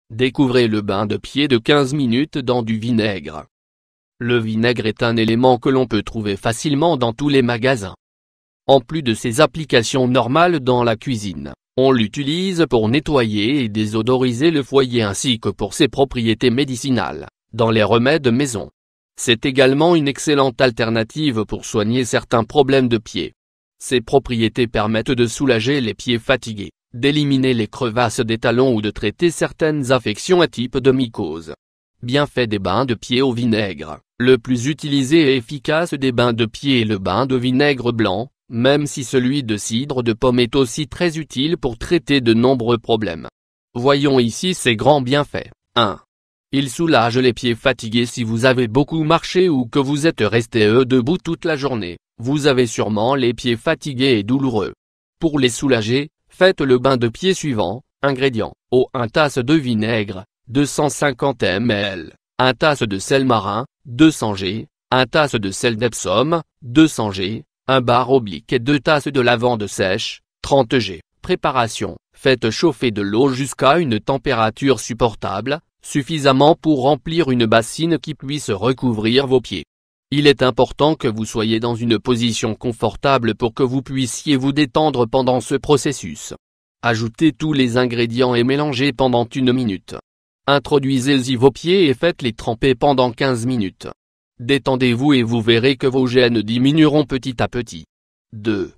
Découvrez le bain de pied de 15 minutes dans du vinaigre. Le vinaigre est un élément que l'on peut trouver facilement dans tous les magasins. En plus de ses applications normales dans la cuisine, on l'utilise pour nettoyer et désodoriser le foyer ainsi que pour ses propriétés médicinales, dans les remèdes maison. C'est également une excellente alternative pour soigner certains problèmes de pieds. Ses propriétés permettent de soulager les pieds fatigués, d'éliminer les crevasses des talons ou de traiter certaines affections à type de mycose. Bienfait des bains de pied au vinaigre. Le plus utilisé et efficace des bains de pied est le bain de vinaigre blanc, même si celui de cidre de pomme est aussi très utile pour traiter de nombreux problèmes. Voyons ici ses grands bienfaits. 1. Il soulage les pieds fatigués. Si vous avez beaucoup marché ou que vous êtes resté debout toute la journée, vous avez sûrement les pieds fatigués et douloureux. Pour les soulager, faites le bain de pied suivant. Ingrédients: eau 1 tasse de vinaigre, 250 ml, 1 tasse de sel marin, 200 g, 1 tasse de sel d'Epsom, 200 g, 1 bar oblique et 2 tasses de lavande sèche, 30 g. Préparation: faites chauffer de l'eau jusqu'à une température supportable, suffisamment pour remplir une bassine qui puisse recouvrir vos pieds. Il est important que vous soyez dans une position confortable pour que vous puissiez vous détendre pendant ce processus. Ajoutez tous les ingrédients et mélangez pendant 1 minute. Introduisez-y vos pieds et faites-les tremper pendant 15 minutes. Détendez-vous et vous verrez que vos gênes diminueront petit à petit. 2.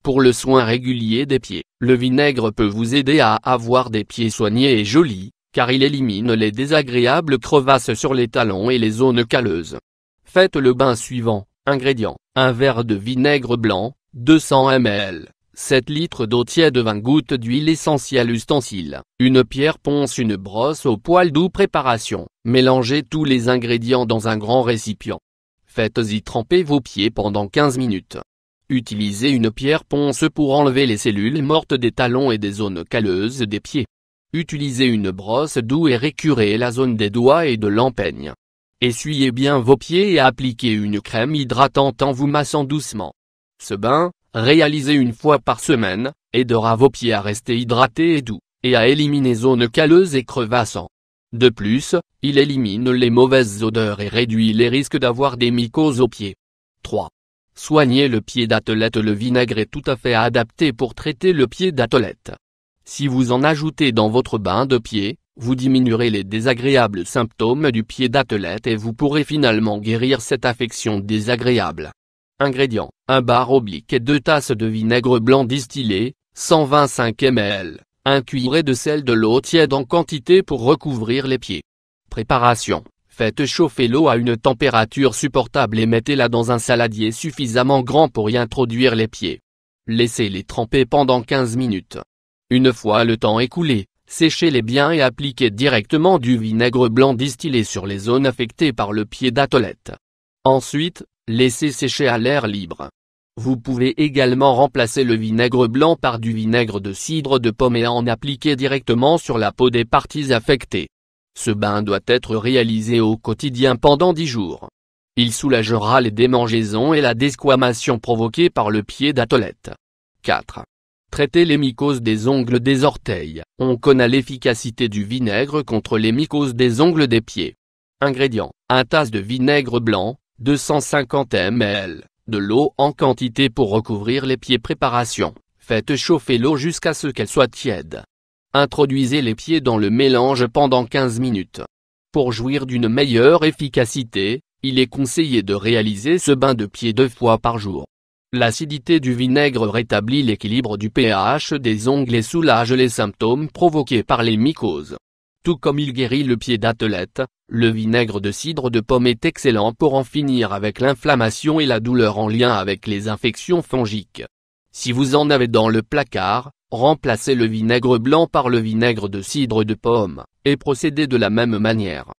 Pour le soin régulier des pieds, le vinaigre peut vous aider à avoir des pieds soignés et jolis, car il élimine les désagréables crevasses sur les talons et les zones calleuses. Faites le bain suivant. Ingrédients: 1 verre de vinaigre blanc, 200 ml, 7 litres d'eau tiède, 20 gouttes d'huile essentielle. Ustensile: une pierre ponce, une brosse au poil doux. Préparation: mélangez tous les ingrédients dans un grand récipient. Faites-y tremper vos pieds pendant 15 minutes. Utilisez une pierre ponce pour enlever les cellules mortes des talons et des zones calleuses des pieds. Utilisez une brosse douce et récurez la zone des doigts et de l'empeigne. Essuyez bien vos pieds et appliquez une crème hydratante en vous massant doucement. Ce bain, réalisé une fois par semaine, aidera vos pieds à rester hydratés et doux, et à éliminer zones calleuses et crevassantes. De plus, il élimine les mauvaises odeurs et réduit les risques d'avoir des mycoses aux pieds. 3. Soignez le pied d'athlète. Le vinaigre est tout à fait adapté pour traiter le pied d'athlète. Si vous en ajoutez dans votre bain de pied, vous diminuerez les désagréables symptômes du pied d'athlète et vous pourrez finalement guérir cette affection désagréable. Ingrédients: 1 bar oblique et 2 tasses de vinaigre blanc distillé, 125 ml, 1 cuillerée de sel, de l'eau tiède en quantité pour recouvrir les pieds. Préparation: faites chauffer l'eau à une température supportable et mettez-la dans un saladier suffisamment grand pour y introduire les pieds. Laissez-les tremper pendant 15 minutes. Une fois le temps écoulé, séchez-les bien et appliquez directement du vinaigre blanc distillé sur les zones affectées par le pied d'athlète. Ensuite, laissez sécher à l'air libre. Vous pouvez également remplacer le vinaigre blanc par du vinaigre de cidre de pomme et en appliquer directement sur la peau des parties affectées. Ce bain doit être réalisé au quotidien pendant 10 jours. Il soulagera les démangeaisons et la desquamation provoquées par le pied d'athlète. 4. Traiter les mycoses des ongles des orteils. On connaît l'efficacité du vinaigre contre les mycoses des ongles des pieds. Ingrédients: 1 tasse de vinaigre blanc, 250 ml, de l'eau en quantité pour recouvrir les pieds. Préparation: faites chauffer l'eau jusqu'à ce qu'elle soit tiède. Introduisez les pieds dans le mélange pendant 15 minutes. Pour jouir d'une meilleure efficacité, il est conseillé de réaliser ce bain de pied 2 fois par jour. L'acidité du vinaigre rétablit l'équilibre du pH des ongles et soulage les symptômes provoqués par les mycoses. Tout comme il guérit le pied d'athlète, le vinaigre de cidre de pomme est excellent pour en finir avec l'inflammation et la douleur en lien avec les infections fongiques. Si vous en avez dans le placard, remplacez le vinaigre blanc par le vinaigre de cidre de pomme, et procédez de la même manière.